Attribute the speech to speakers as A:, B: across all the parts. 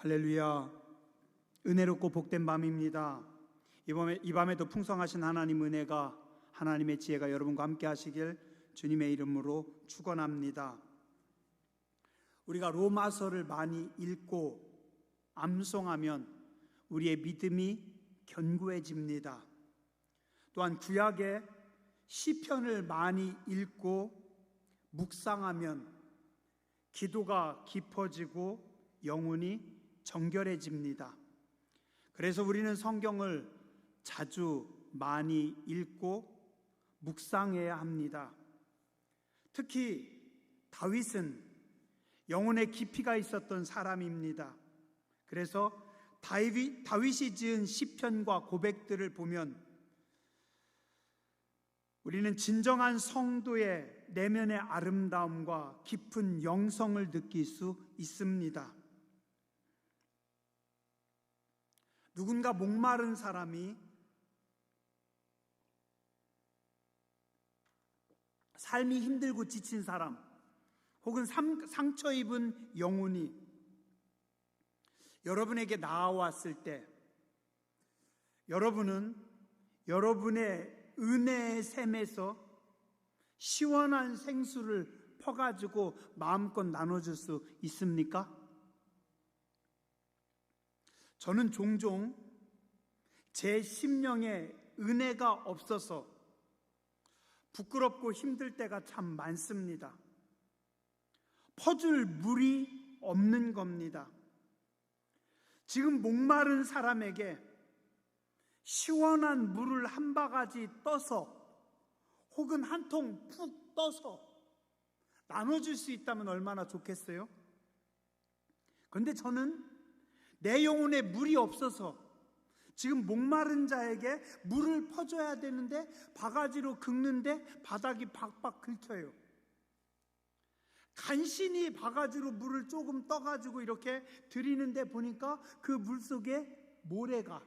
A: 할렐루야. 은혜롭고 복된 밤입니다. 이 밤에도 풍성하신 하나님 은혜가, 하나님의 지혜가 여러분과 함께 하시길 주님의 이름으로 축원합니다. 우리가 로마서를 많이 읽고 암송하면 우리의 믿음이 견고해집니다. 또한 구약의 시편을 많이 읽고 묵상하면 기도가 깊어지고 영혼이 정결해집니다. 그래서 우리는 성경을 자주 많이 읽고 묵상해야 합니다. 특히 다윗은 영혼의 깊이가 있었던 사람입니다. 그래서 다윗이 지은 시편과 고백들을 보면 우리는 진정한 성도의 내면의 아름다움과 깊은 영성을 느낄 수 있습니다. 누군가 목마른 사람이 삶이 힘들고 지친 사람, 혹은 상처 입은 영혼이 여러분에게 나아왔을 때, 여러분은 여러분의 은혜의 샘에서 시원한 생수를 퍼가지고 마음껏 나눠줄 수 있습니까? 저는 종종 제 심령에 은혜가 없어서 부끄럽고 힘들 때가 참 많습니다. 퍼줄 물이 없는 겁니다. 지금 목마른 사람에게 시원한 물을 한 바가지 떠서 혹은 한 통 푹 떠서 나눠줄 수 있다면 얼마나 좋겠어요? 그런데 저는 내 영혼에 물이 없어서 지금 목마른 자에게 물을 퍼줘야 되는데 바가지로 긁는데 바닥이 박박 긁혀요. 간신히 바가지로 물을 조금 떠가지고 이렇게 드리는데 보니까 그 물 속에 모래가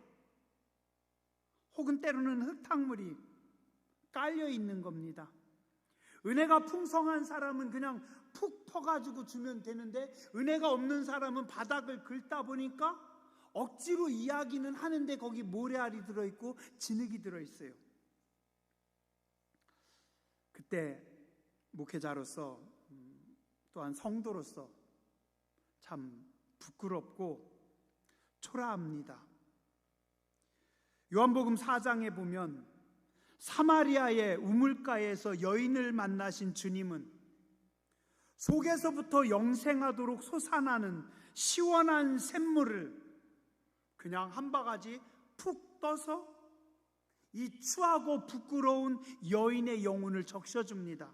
A: 혹은 때로는 흙탕물이 깔려 있는 겁니다. 은혜가 풍성한 사람은 그냥 푹 퍼가지고 주면 되는데, 은혜가 없는 사람은 바닥을 긁다 보니까 억지로 이야기는 하는데 거기 모래알이 들어있고 진흙이 들어있어요. 그때 목회자로서 또한 성도로서 참 부끄럽고 초라합니다. 요한복음 4장에 보면 사마리아의 우물가에서 여인을 만나신 주님은 속에서부터 영생하도록 솟아나는 시원한 샘물을 그냥 한 바가지 푹 떠서 이 추하고 부끄러운 여인의 영혼을 적셔줍니다.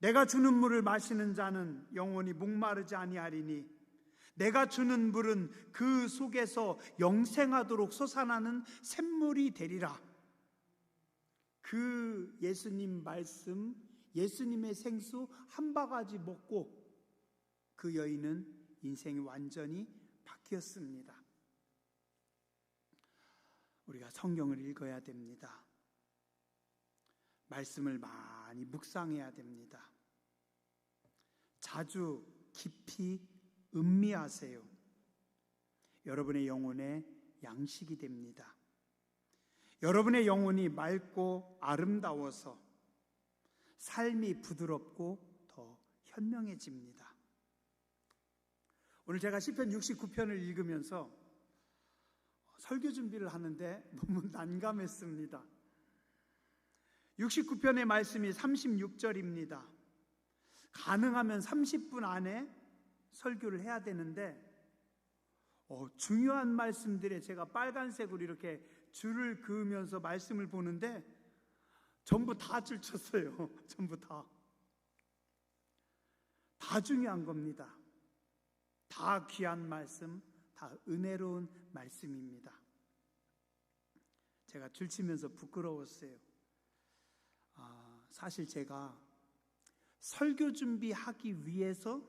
A: 내가 주는 물을 마시는 자는 영원히 목마르지 아니하리니 내가 주는 물은 그 속에서 영생하도록 솟아나는 샘물이 되리라. 그 예수님 말씀, 예수님의 생수 한 바가지 먹고 그 여인은 인생이 완전히 바뀌었습니다. 우리가 성경을 읽어야 됩니다. 말씀을 많이 묵상해야 됩니다. 자주 깊이 음미하세요. 여러분의 영혼의 양식이 됩니다. 여러분의 영혼이 맑고 아름다워서 삶이 부드럽고 더 현명해집니다. 오늘 제가 시편 69편을 읽으면서 설교 준비를 하는데 너무 난감했습니다. 69편의 말씀이 36절입니다. 가능하면 30분 안에 설교를 해야 되는데 중요한 말씀들에 제가 빨간색으로 이렇게 줄을 그으면서 말씀을 보는데 전부 다 줄 쳤어요. 전부 다 중요한 겁니다. 다 귀한 말씀, 다 은혜로운 말씀입니다. 제가 줄 치면서 부끄러웠어요. 사실 제가 설교 준비하기 위해서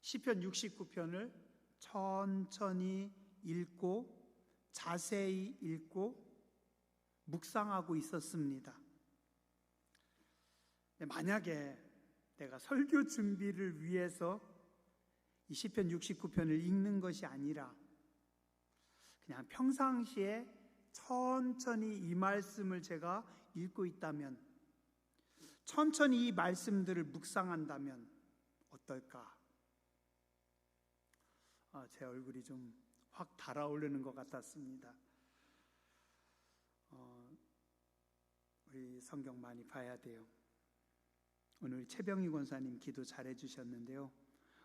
A: 시편 69편을 천천히 읽고 자세히 읽고 묵상하고 있었습니다. 만약에 내가 설교 준비를 위해서 이 시편 69편을 읽는 것이 아니라 그냥 평상시에 천천히 이 말씀을 제가 읽고 있다면, 천천히 이 말씀들을 묵상한다면 어떨까? 제 얼굴이 좀 확 달아오르는 것 같았습니다. 우리 성경 많이 봐야 돼요. 오늘 최병희 권사님 기도 잘해 주셨는데요,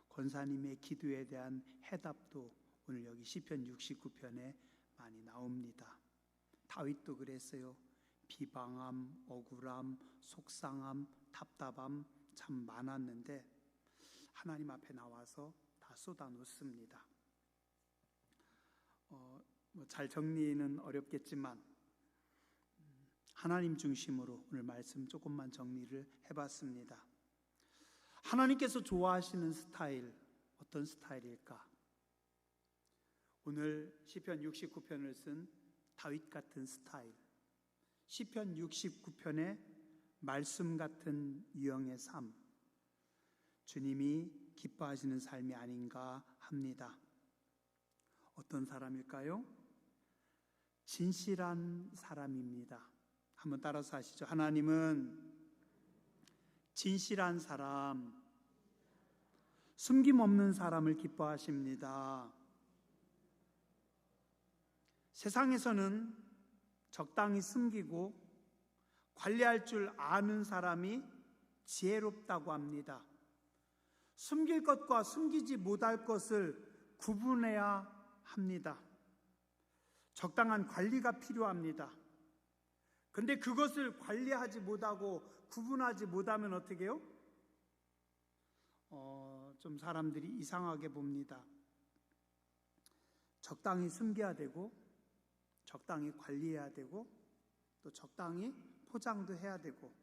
A: 권사님의 기도에 대한 해답도 오늘 여기 시편 69편에 많이 나옵니다. 다윗도 그랬어요. 비방함, 억울함, 속상함, 답답함 참 많았는데 하나님 앞에 나와서 다 쏟아놓습니다. 잘 정리는 어렵겠지만 하나님 중심으로 오늘 말씀 조금만 정리를 해봤습니다. 하나님께서 좋아하시는 스타일, 어떤 스타일일까? 오늘 시편 69편을 쓴 다윗 같은 스타일, 시편 69편의 말씀 같은 유형의 삶, 주님이 기뻐하시는 삶이 아닌가 합니다. 어떤 사람일까요? 진실한 사람입니다. 한번 따라서 하시죠. 하나님은 진실한 사람, 숨김없는 사람을 기뻐하십니다. 세상에서는 적당히 숨기고 관리할 줄 아는 사람이 지혜롭다고 합니다. 숨길 것과 숨기지 못할 것을 구분해야 합니다. 적당한 관리가 필요합니다. 근데 그것을 관리하지 못하고 구분하지 못하면 어떻게 해요? 좀 사람들이 이상하게 봅니다. 적당히 숨겨야 되고, 적당히 관리해야 되고, 또 적당히 포장도 해야 되고,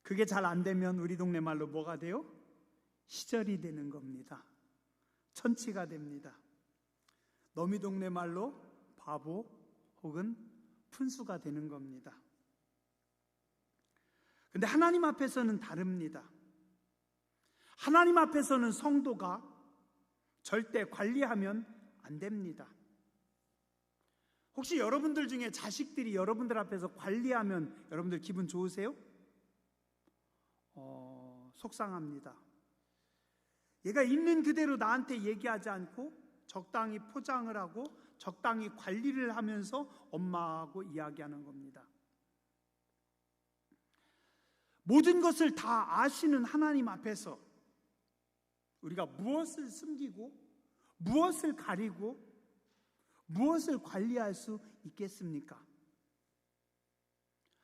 A: 그게 잘 안 되면 우리 동네 말로 뭐가 돼요? 시절이 되는 겁니다. 천치가 됩니다. 너미 동네 말로 바보 혹은 푼수가 되는 겁니다. 근데 하나님 앞에서는 다릅니다. 하나님 앞에서는 성도가 절대 관리하면 안 됩니다. 혹시 여러분들 중에 자식들이 여러분들 앞에서 관리하면 여러분들 기분 좋으세요? 속상합니다. 얘가 있는 그대로 나한테 얘기하지 않고 적당히 포장을 하고 적당히 관리를 하면서 엄마하고 이야기하는 겁니다. 모든 것을 다 아시는 하나님 앞에서 우리가 무엇을 숨기고 무엇을 가리고 무엇을 관리할 수 있겠습니까?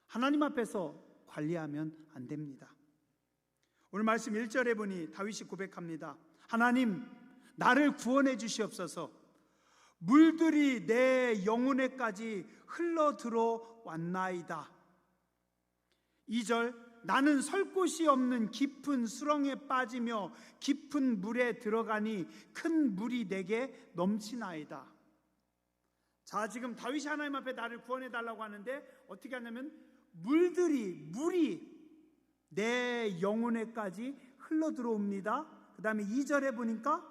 A: 하나님 앞에서 관리하면 안 됩니다. 오늘 말씀 1절에 보니 다윗이 고백합니다. 하나님, 나를 구원해 주시옵소서. 물들이 내 영혼에까지 흘러들어 왔나이다. 2절, 나는 설 곳이 없는 깊은 수렁에 빠지며 깊은 물에 들어가니 큰 물이 내게 넘치나이다. 자, 지금 다윗이 하나님 앞에 나를 구원해 달라고 하는데 어떻게 하냐면 물이 내 영혼에까지 흘러들어옵니다. 그 다음에 2절에 보니까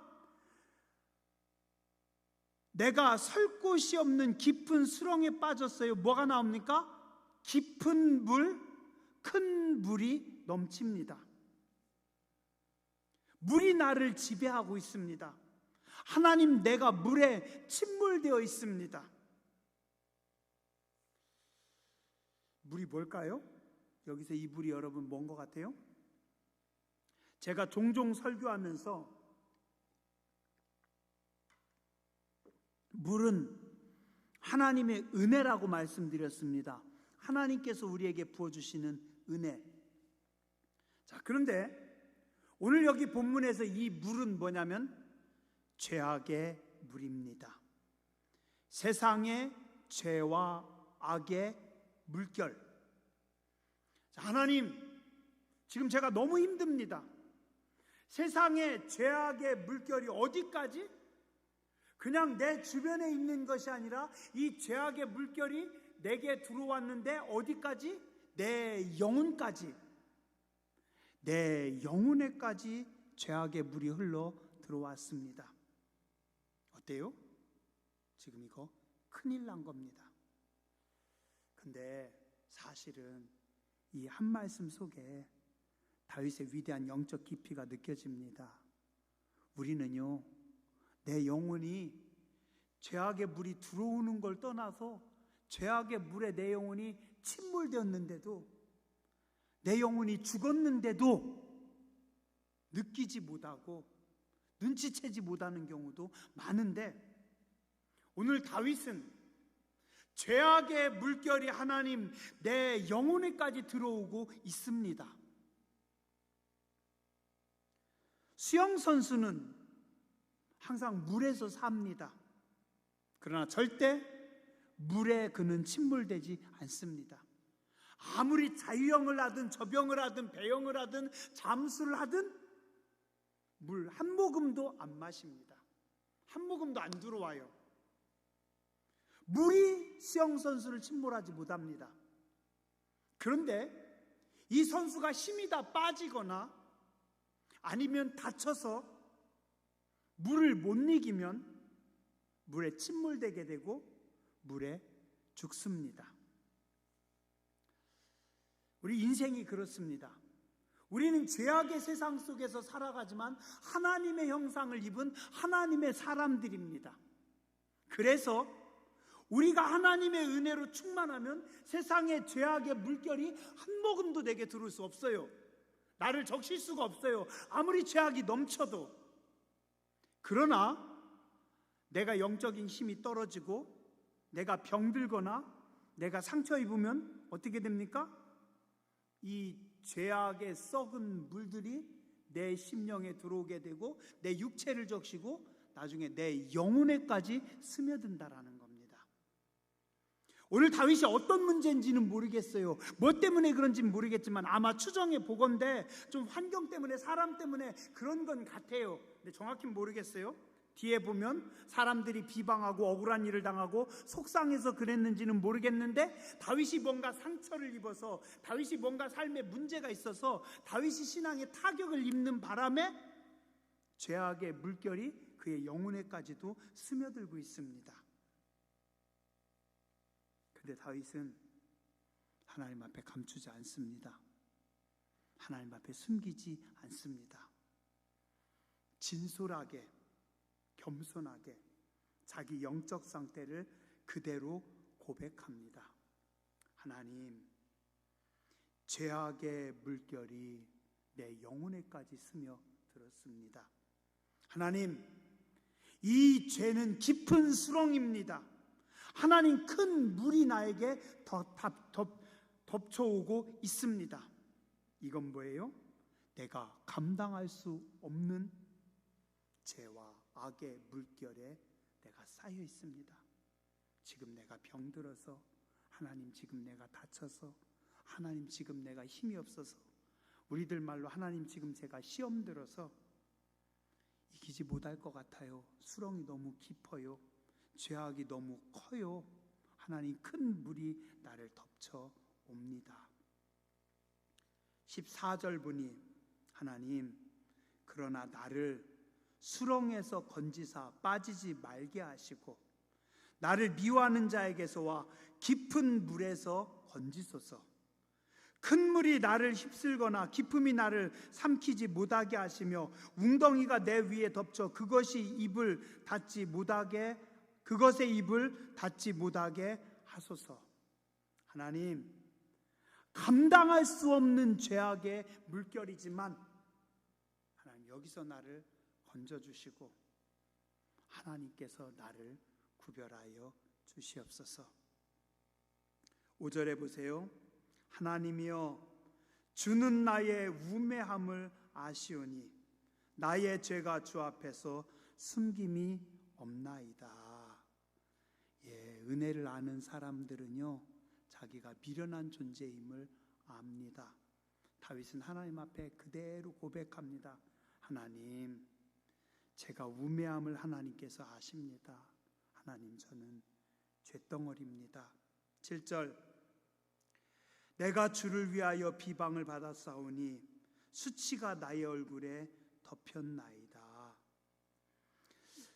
A: 내가 설 곳이 없는 깊은 수렁에 빠졌어요. 뭐가 나옵니까? 깊은 물, 큰 물이 넘칩니다. 물이 나를 지배하고 있습니다. 하나님, 내가 물에 침몰되어 있습니다. 물이 뭘까요? 여기서 이 물이 여러분 뭔 것 같아요? 제가 종종 설교하면서 물은 하나님의 은혜라고 말씀드렸습니다. 하나님께서 우리에게 부어주시는 은혜. 자, 그런데 오늘 여기 본문에서 이 물은 뭐냐면 죄악의 물입니다. 세상의 죄와 악의 물결. 자, 하나님, 지금 제가 너무 힘듭니다. 세상의 죄악의 물결이 어디까지? 그냥 내 주변에 있는 것이 아니라 이 죄악의 물결이 내게 들어왔는데 어디까지? 내 영혼까지. 내 영혼에까지 죄악의 물이 흘러 들어왔습니다. 어때요? 지금 이거 큰일 난 겁니다. 근데 사실은 이 한 말씀 속에 다윗의 위대한 영적 깊이가 느껴집니다. 우리는요, 내 영혼이 죄악의 물이 들어오는 걸 떠나서 죄악의 물에 내 영혼이 침몰되었는데도, 내 영혼이 죽었는데도 느끼지 못하고 눈치채지 못하는 경우도 많은데, 오늘 다윗은 죄악의 물결이 하나님 내 영혼에까지 들어오고 있습니다. 수영선수는 항상 물에서 삽니다. 그러나 절대 물에 그는 침몰되지 않습니다. 아무리 자유형을 하든 저병을 하든 배영을 하든 잠수를 하든 물 한 모금도 안 마십니다. 한 모금도 안 들어와요. 물이 수영선수를 침몰하지 못합니다. 그런데 이 선수가 힘이 다 빠지거나 아니면 다쳐서 물을 못 이기면 물에 침몰되게 되고 물에 죽습니다. 우리 인생이 그렇습니다. 우리는 죄악의 세상 속에서 살아가지만 하나님의 형상을 입은 하나님의 사람들입니다. 그래서 우리가 하나님의 은혜로 충만하면 세상의 죄악의 물결이 한 모금도 내게 들어올 수 없어요. 나를 적실 수가 없어요. 아무리 죄악이 넘쳐도. 그러나 내가 영적인 힘이 떨어지고 내가 병들거나 내가 상처 입으면 어떻게 됩니까? 이 죄악의 썩은 물들이 내 심령에 들어오게 되고 내 육체를 적시고 나중에 내 영혼에까지 스며든다라는 겁니다. 오늘 다윗이 어떤 문제인지는 모르겠어요. 뭐 때문에 그런지는 모르겠지만 아마 추정해 보건대 좀 환경 때문에 사람 때문에 그런 건 같아요. 근데 정확히는 모르겠어요. 뒤에 보면 사람들이 비방하고 억울한 일을 당하고 속상해서 그랬는지는 모르겠는데 다윗이 뭔가 상처를 입어서 다윗이 뭔가 삶에 문제가 있어서 다윗이 신앙에 타격을 입는 바람에 죄악의 물결이 그의 영혼에까지도 스며들고 있습니다. 그런데 다윗은 하나님 앞에 감추지 않습니다. 하나님 앞에 숨기지 않습니다. 진솔하게 겸손하게 자기 영적 상태를 그대로 고백합니다. 하나님, 죄악의 물결이 내 영혼에까지 스며들었습니다. 하나님, 이 죄는 깊은 수렁입니다. 하나님, 큰 물이 나에게 덮쳐오고 있습니다. 이건 뭐예요? 내가 감당할 수 없는 죄와 악의 물결에 내가 쌓여 있습니다. 지금 내가 병들어서, 하나님 지금 내가 다쳐서, 하나님 지금 내가 힘이 없어서, 우리들 말로 하나님 지금 제가 시험 들어서 이기지 못할 것 같아요. 수렁이 너무 깊어요. 죄악이 너무 커요. 하나님, 큰 물이 나를 덮쳐 옵니다. 14절 보니 하나님, 그러나 나를 수렁에서 건지사 빠지지 말게 하시고 나를 미워하는 자에게서와 깊은 물에서 건지소서. 큰 물이 나를 휩쓸거나 깊음이 나를 삼키지 못하게 하시며 웅덩이가 내 위에 덮쳐 그것의 입을 닫지 못하게 하소서. 하나님, 감당할 수 없는 죄악의 물결이지만 하나님, 여기서 나를 건져주시고 하나님께서 나를 구별하여 주시옵소서. 5절에 보세요. 하나님이여, 주는 나의 우매함을 아시오니 나의 죄가 주 앞에서 숨김이 없나이다. 은혜를 아는 사람들은요, 자기가 미련한 존재임을 압니다. 다윗은 하나님 앞에 그대로 고백합니다. 하나님, 제가 우매함을 하나님께서 아십니다. 하나님, 저는 쇳덩어리입니다. 7절, 내가 주를 위하여 비방을 받았사오니 수치가 나의 얼굴에 덮였나이다.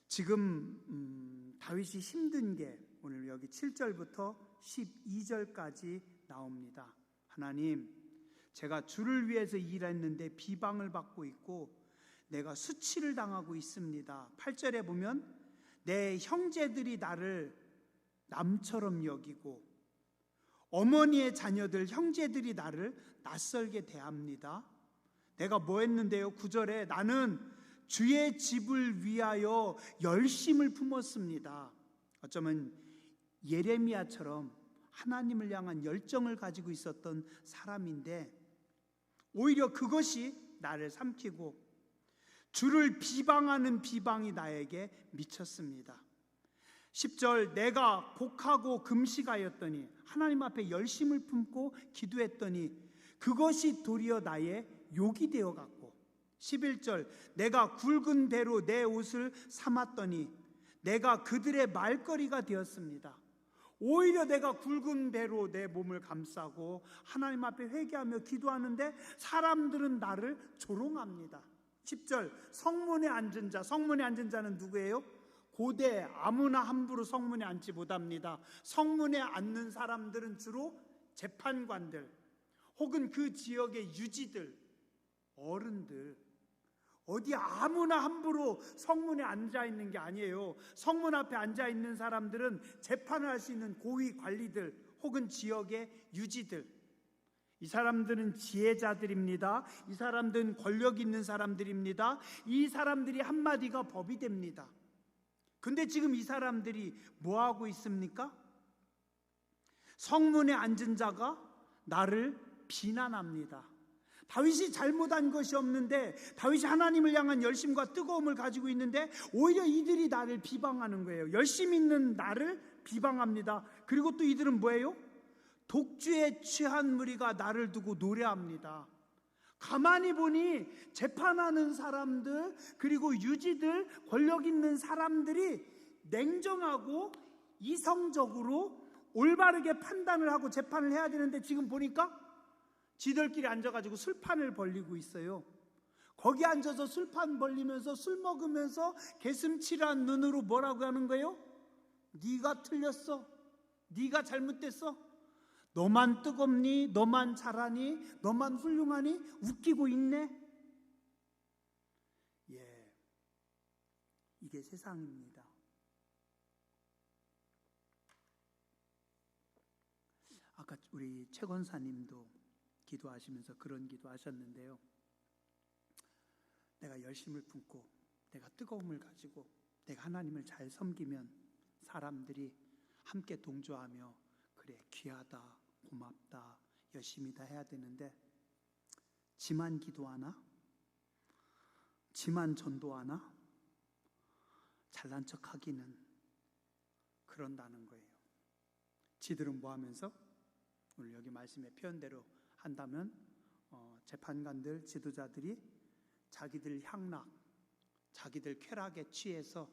A: 지금 다윗이 힘든 게 오늘 여기 7절부터 12절까지 나옵니다. 하나님, 제가 주를 위해서 일했는데 비방을 받고 있고 내가 수치를 당하고 있습니다. 8절에 보면 내 형제들이 나를 남처럼 여기고 어머니의 자녀들, 형제들이 나를 낯설게 대합니다. 내가 뭐 했는데요? 9절에 나는 주의 집을 위하여 열심을 품었습니다. 어쩌면 예레미야처럼 하나님을 향한 열정을 가지고 있었던 사람인데 오히려 그것이 나를 삼키고 주를 비방하는 비방이 나에게 미쳤습니다. 10절 내가 곡하고 금식하였더니 하나님 앞에 열심을 품고 기도했더니 그것이 도리어 나의 욕이 되어갔고 11절 내가 굵은 배로 내 옷을 삼았더니 내가 그들의 말거리가 되었습니다. 오히려 내가 굵은 배로 내 몸을 감싸고 하나님 앞에 회개하며 기도하는데 사람들은 나를 조롱합니다. 10절 성문에 앉은 자, 성문에 앉은 자는 누구예요? 고대 아무나 함부로 성문에 앉지 못합니다. 성문에 앉는 사람들은 주로 재판관들 혹은 그 지역의 유지들, 어른들, 어디 아무나 함부로 성문에 앉아 있는 게 아니에요. 성문 앞에 앉아 있는 사람들은 재판을 할 수 있는 고위 관리들 혹은 지역의 유지들. 이 사람들은 지혜자들입니다. 이 사람들은 권력 있는 사람들입니다. 이 사람들이 한마디가 법이 됩니다. 근데 지금 이 사람들이 뭐 하고 있습니까? 성문에 앉은 자가 나를 비난합니다. 다윗이 잘못한 것이 없는데 다윗이 하나님을 향한 열심과 뜨거움을 가지고 있는데 오히려 이들이 나를 비방하는 거예요. 열심 있는 나를 비방합니다. 그리고 또 이들은 뭐예요? 독주에 취한 무리가 나를 두고 노래합니다. 가만히 보니 재판하는 사람들 그리고 유지들, 권력 있는 사람들이 냉정하고 이성적으로 올바르게 판단을 하고 재판을 해야 되는데 지금 보니까 지들끼리 앉아가지고 술판을 벌리고 있어요. 거기 앉아서 술판 벌리면서 술 먹으면서 개슴칠한 눈으로 뭐라고 하는 거예요? 네가 틀렸어. 네가 잘못됐어. 너만 뜨겁니? 너만 잘하니? 너만 훌륭하니? 웃기고 있네? 예, 이게 세상입니다. 아까 우리 최 권사님도 기도하시면서 그런 기도하셨는데요. 내가 열심을 품고 내가 뜨거움을 가지고 내가 하나님을 잘 섬기면 사람들이 함께 동조하며 그래 귀하다, 고맙다, 열심히 다 해야 되는데 지만 기도하나? 지만 전도하나? 잘난 척하기는 그런다는 거예요. 지들은 뭐 하면서? 오늘 여기 말씀의 표현대로 한다면 재판관들, 지도자들이 자기들 향락, 자기들 쾌락에 취해서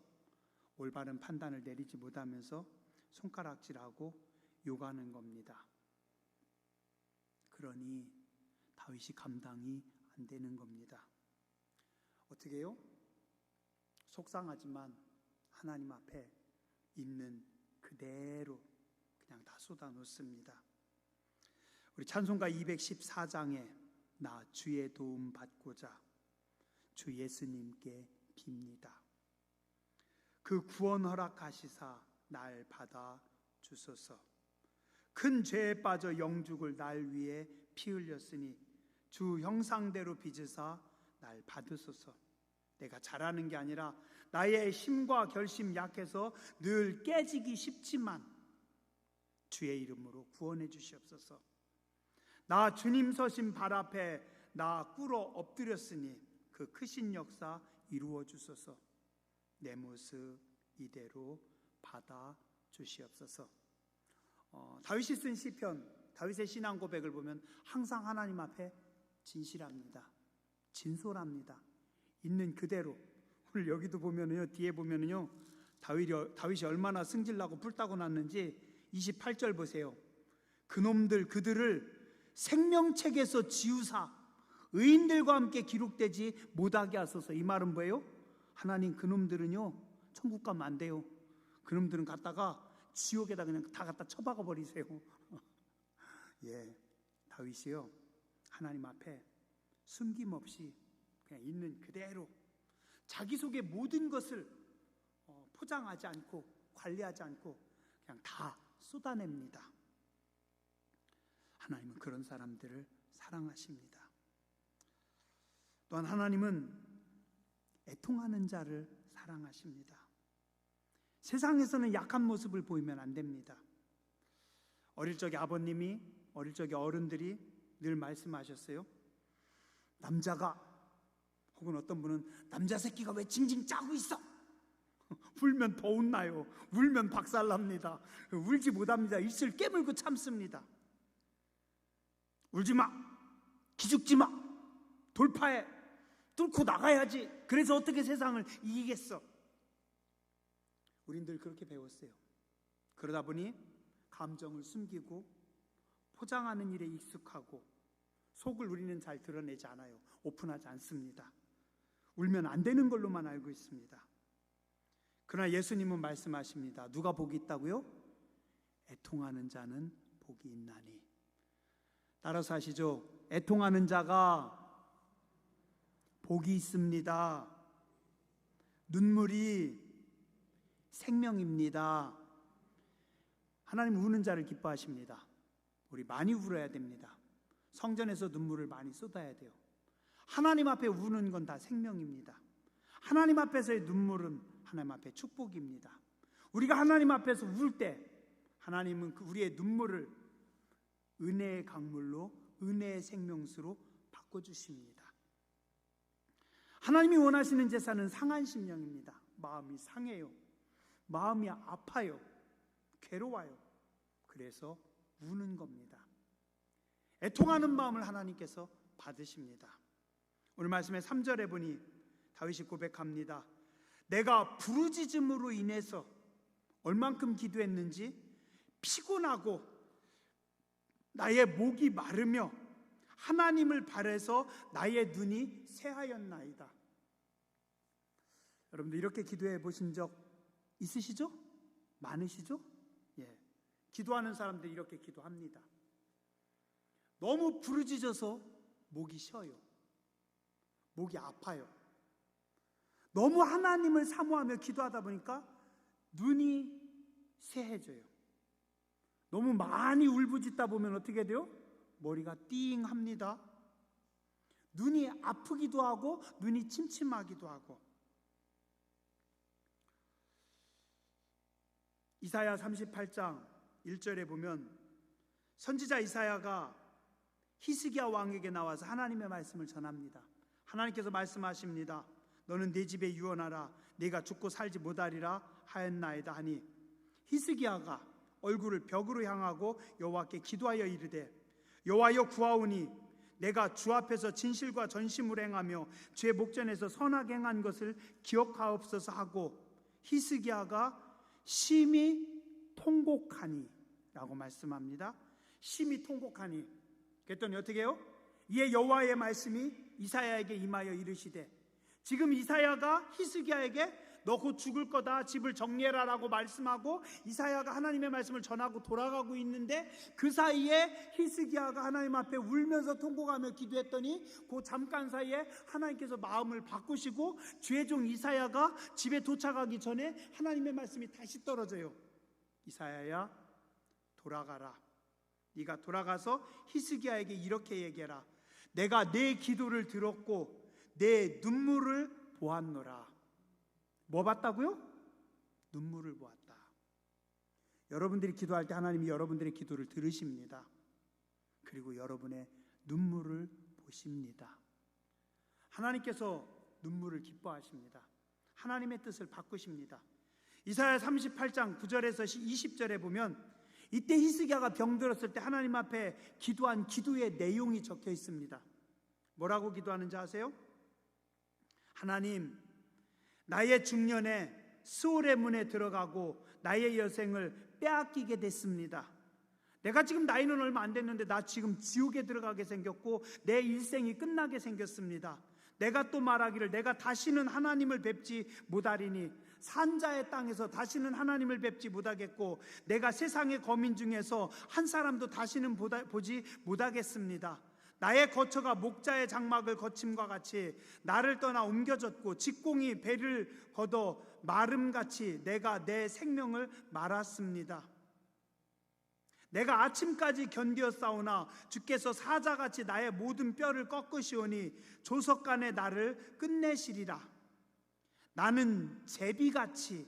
A: 올바른 판단을 내리지 못하면서 손가락질하고 욕하는 겁니다. 그러니 다윗이 감당이 안 되는 겁니다. 어떻게 해요? 속상하지만 하나님 앞에 있는 그대로 그냥 다 쏟아놓습니다. 우리 찬송가 214장에 나 주의 도움 받고자 주 예수님께 빕니다. 그 구원 허락하시사 날 받아 주소서. 큰 죄에 빠져 영죽을 날 위해 피 흘렸으니 주 형상대로 빚으사 날 받으소서. 내가 잘하는 게 아니라 나의 힘과 결심 약해서 늘 깨지기 쉽지만 주의 이름으로 구원해 주시옵소서. 나 주님 서신 발 앞에 나 꿇어 엎드렸으니 그 크신 역사 이루어 주소서. 내 모습 이대로 받아 주시옵소서. 다윗이 쓴 시편, 다윗의 신앙 고백을 보면 항상 하나님 앞에 진실합니다. 진솔합니다. 있는 그대로. 오늘 여기도 보면은요, 뒤에 보면은요, 다윗이 얼마나 승질나고 불타고 났는지 28절 보세요. 그놈들 그들을 생명책에서 지우사 의인들과 함께 기록되지 못하게 하소서. 이 말은 뭐예요? 하나님, 그놈들은요 천국 가면 안 돼요. 그놈들은 갖다가 지옥에다 그냥 다 갖다 처박아 버리세요. 예, 다윗이요 하나님 앞에 숨김없이 그냥 있는 그대로 자기 속의 모든 것을 포장하지 않고 관리하지 않고 그냥 다 쏟아냅니다. 하나님은 그런 사람들을 사랑하십니다. 또한 하나님은 애통하는 자를 사랑하십니다. 세상에서는 약한 모습을 보이면 안 됩니다. 어릴 적에 아버님이, 어릴 적에 어른들이 늘 말씀하셨어요. 남자가, 혹은 어떤 분은 남자 새끼가 왜 징징 짜고 있어? 울면 더 혼나요. 울면 박살납니다. 울지 못합니다. 입술 깨물고 참습니다. 울지 마, 기죽지 마, 돌파해, 뚫고 나가야지. 그래서 어떻게 세상을 이기겠어? 우린 늘 그렇게 배웠어요. 그러다 보니 감정을 숨기고 포장하는 일에 익숙하고 속을 우리는 잘 드러내지 않아요. 오픈하지 않습니다. 울면 안 되는 걸로만 알고 있습니다. 그러나 예수님은 말씀하십니다. 누가 복이 있다고요? 애통하는 자는 복이 있나니. 따라서 하시죠. 애통하는 자가 복이 있습니다. 눈물이 생명입니다. 하나님 우는 자를 기뻐하십니다. 우리 많이 울어야 됩니다. 성전에서 눈물을 많이 쏟아야 돼요. 하나님 앞에 우는 건 다 생명입니다. 하나님 앞에서의 눈물은 하나님 앞에 축복입니다. 우리가 하나님 앞에서 울 때 하나님은 우리의 눈물을 은혜의 강물로, 은혜의 생명수로 바꿔주십니다. 하나님이 원하시는 제사는 상한 심령입니다. 마음이 상해요. 마음이 아파요. 괴로워요. 그래서 우는 겁니다. 애통하는 마음을 하나님께서 받으십니다. 오늘 말씀의 3절에 보니 다윗이 고백합니다. 내가 부르짖음으로 인해서 얼만큼 기도했는지 피곤하고 나의 목이 마르며 하나님을 바라서 나의 눈이 새하였나이다. 여러분들 이렇게 기도해 보신 적 있으시죠? 많으시죠? 예. 기도하는 사람들 이렇게 기도합니다. 너무 부르짖어서 목이 쉬어요. 목이 아파요. 너무 하나님을 사모하며 기도하다 보니까 눈이 새해져요. 너무 많이 울부짖다 보면 어떻게 돼요? 머리가 띵합니다. 눈이 아프기도 하고 눈이 침침하기도 하고. 이사야 38장 1절에 보면 선지자 이사야가 히스기야 왕에게 나와서 하나님의 말씀을 전합니다. 하나님께서 말씀하십니다. 너는 내 집에 유언하라. 내가 죽고 살지 못하리라 하였나이다 하니 히스기야가 얼굴을 벽으로 향하고 여호와께 기도하여 이르되 여호와여 구하오니 내가 주 앞에서 진실과 전심을 행하며 죄 목전에서 선하게 행한 것을 기억하옵소서 하고 히스기야가 심히 통곡하니 라고 말씀합니다. 심히 통곡하니. 그랬더니 어떻게 해요? 이에 여호와의 말씀이 이사야에게 임하여 이르시되 지금 이사야가 히스기야에게 너 곧 죽을 거다, 집을 정리해라라고 말씀하고 이사야가 하나님의 말씀을 전하고 돌아가고 있는데 그 사이에 히스기야가 하나님 앞에 울면서 통곡하며 기도했더니 그 잠깐 사이에 하나님께서 마음을 바꾸시고 죄종 이사야가 집에 도착하기 전에 하나님의 말씀이 다시 떨어져요. 이사야야 돌아가라. 네가 돌아가서 히스기야에게 이렇게 얘기해라. 내가 내 기도를 들었고 내 눈물을 보았노라. 뭐 봤다고요? 눈물을 보았다. 여러분들이 기도할 때 하나님이 여러분들의 기도를 들으십니다. 그리고 여러분의 눈물을 보십니다. 하나님께서 눈물을 기뻐하십니다. 하나님의 뜻을 바꾸십니다. 이사야 38장 9절에서 20절에 보면 이때 히스기야가 병들었을 때 하나님 앞에 기도한 기도의 내용이 적혀 있습니다. 뭐라고 기도하는지 아세요? 하나님, 나의 중년에 스올의 문에 들어가고 나의 여생을 빼앗기게 됐습니다. 내가 지금 나이는 얼마 안 됐는데 나 지금 지옥에 들어가게 생겼고 내 일생이 끝나게 생겼습니다. 내가 또 말하기를 내가 다시는 하나님을 뵙지 못하리니 산자의 땅에서 다시는 하나님을 뵙지 못하겠고 내가 세상의 거민 중에서 한 사람도 다시는 보지 못하겠습니다. 나의 거처가 목자의 장막을 거침과 같이 나를 떠나 옮겨졌고 직공이 배를 걷어 마름같이 내가 내 생명을 말았습니다. 내가 아침까지 견디었사오나 주께서 사자같이 나의 모든 뼈를 꺾으시오니 조석간에 나를 끝내시리라. 나는 제비같이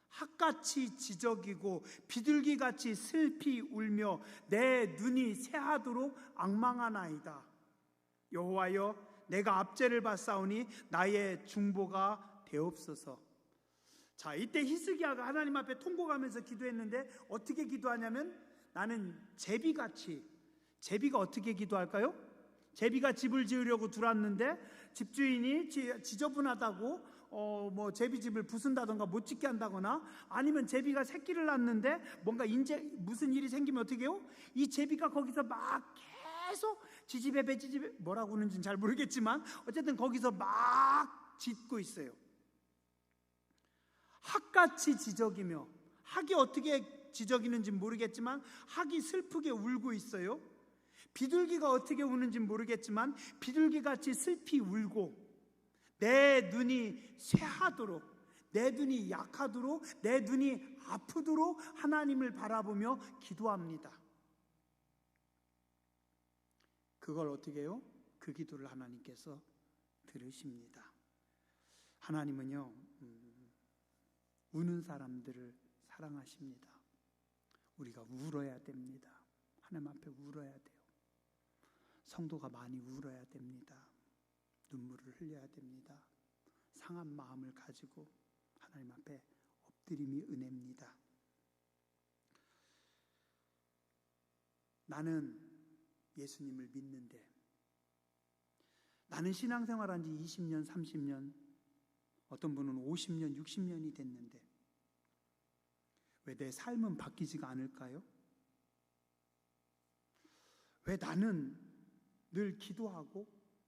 A: 학같이 지저귀고 비둘기같이 슬피 울며 내 눈이 새하도록 앙망하나이다. 여호와여, 내가 압제를 받사오니 나의 중보가 되옵소서. 자, 이때 히스기야가 하나님 앞에 통곡하면서 기도했는데 어떻게 기도하냐면 나는 제비같이, 제비가 어떻게 기도할까요? 제비가 집을 지으려고 들어왔는데 집주인이 지저분하다고 제비집을 부순다던가 못 짓게 한다거나, 아니면 제비가 새끼를 낳는데 뭔가 무슨 일이 생기면 어떻게 해요? 이 제비가 거기서 막 계속 지지배배 뭐라고 하는지는 잘 모르겠지만 어쨌든 거기서 막 짖고 있어요. 학같이 지저귀며, 학이 어떻게 지저귀는지 모르겠지만 학이 슬프게 울고 있어요. 비둘기가 어떻게 우는지 모르겠지만 비둘기같이 슬피 울고, 내 눈이 쇠하도록, 내 눈이 약하도록, 내 눈이 아프도록 하나님을 바라보며 기도합니다. 그걸 어떻게 해요? 그 기도를 하나님께서 들으십니다. 하나님은요, 우는 사람들을 사랑하십니다. 우리가 울어야 됩니다. 하나님 앞에 울어야 돼요. 성도가 많이 울어야 됩니다. 눈물을 흘려야 됩니다. 상한 마음을 가지고 하나님 앞에 엎드림이 은혜입니다. 나는 예수님을 믿는데, 나는 신앙생활한 지 20년, 30년, 어떤 분은 50년, 60년이 됐는데 왜 내 삶은 바뀌지가 않을까요? 왜 나는 늘 기도하고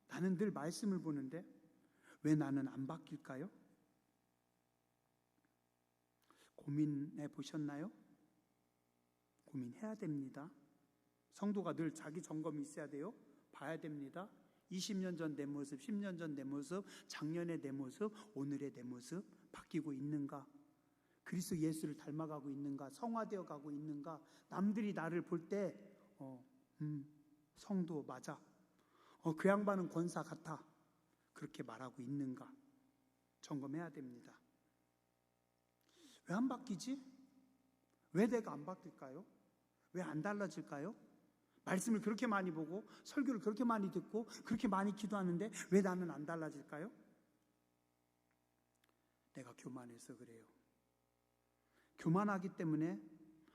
A: 나는 늘 말씀을 보는데 왜 나는 안 바뀔까요? 고민해 보셨나요? 고민해야 됩니다. 성도가 늘 자기 점검이 있어야 돼요. 봐야 됩니다. 20년 전 내 모습, 10년 전 내 모습, 작년의 내 모습, 오늘의 내 모습 바뀌고 있는가? 그리스도 예수를 닮아가고 있는가? 성화되어 가고 있는가? 남들이 나를 볼 때 성도 맞아, 그 양반은 권사 같아, 그렇게 말하고 있는가? 점검해야 됩니다. 왜 안 바뀌지? 왜 내가 안 바뀔까요? 왜 안 달라질까요? 말씀을 그렇게 많이 보고 설교를 그렇게 많이 듣고 그렇게 많이 기도하는데 왜 나는 안 달라질까요? 내가 교만해서 그래요. 교만하기 때문에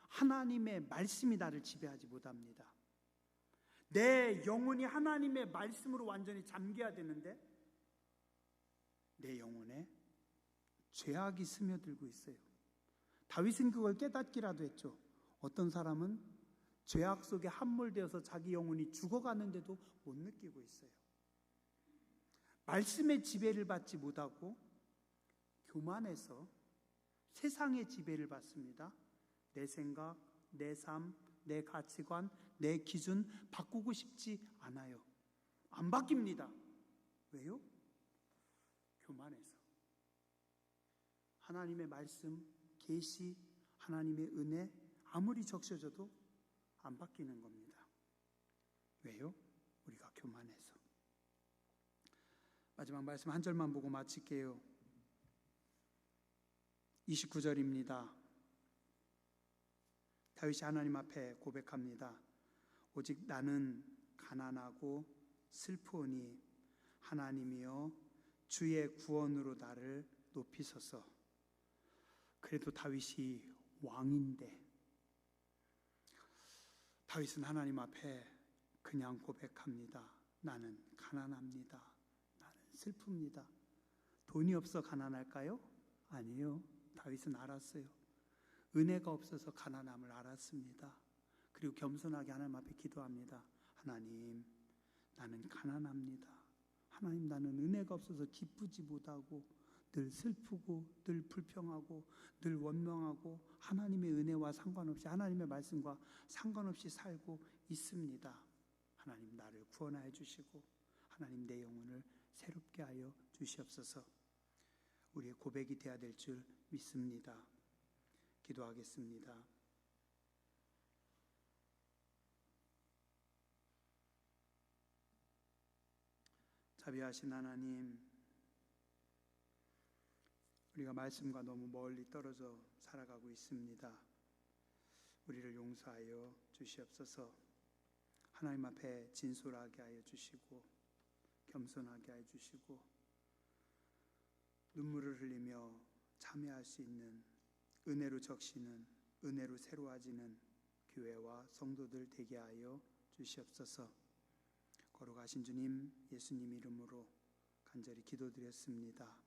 A: 하나님의 말씀이 나를 지배하지 못합니다. 내 영혼이 하나님의 말씀으로 완전히 잠겨야 되는데 내 영혼에 죄악이 스며들고 있어요. 다윗은 그걸 깨닫기라도 했죠. 어떤 사람은 죄악 속에 함몰되어서 자기 영혼이 죽어가는데도 못 느끼고 있어요. 말씀의 지배를 받지 못하고 교만해서 세상의 지배를 받습니다. 내 생각, 내 삶, 내 가치관, 내 기준 바꾸고 싶지 않아요. 안 바뀝니다. 왜요? 교만해서. 하나님의 말씀, 계시, 하나님의 은혜 아무리 적셔져도 안 바뀌는 겁니다. 왜요? 우리가 교만해서. 마지막 말씀 한 절만 보고 마칠게요. 29절입니다. 다윗이 하나님 앞에 고백합니다. 오직 나는 가난하고 슬프오니 하나님이여 주의 구원으로 나를 높이소서. 그래도 다윗이 왕인데 다윗은 하나님 앞에 그냥 고백합니다. 나는 가난합니다. 나는 슬픕니다. 돈이 없어 가난할까요? 아니요. 다윗은 알았어요. 은혜가 없어서 가난함을 알았습니다. 그리고 겸손하게 하나님 앞에 기도합니다. 하나님, 나는 가난합니다. 하나님, 나는 은혜가 없어서 기쁘지 못하고 늘 슬프고 늘 불평하고 늘 원망하고 하나님의 은혜와 상관없이, 하나님의 말씀과 상관없이 살고 있습니다. 하나님, 나를 구원하여 주시고 하나님, 내 영혼을 새롭게 하여 주시옵소서. 우리의 고백이 되어야 될 줄 믿습니다. 기도하겠습니다. 자비하신 하나님, 우리가 말씀과 너무 멀리 떨어져 살아가고 있습니다. 우리를 용서하여 주시옵소서. 하나님 앞에 진솔하게 하여 주시고 겸손하게 하여 주시고 눈물을 흘리며 참여할 수 있는, 은혜로 적시는, 은혜로 새로워지는 교회와 성도들 되게 하여 주시옵소서. 거룩하신 주님, 예수님 이름으로 간절히 기도드렸습니다.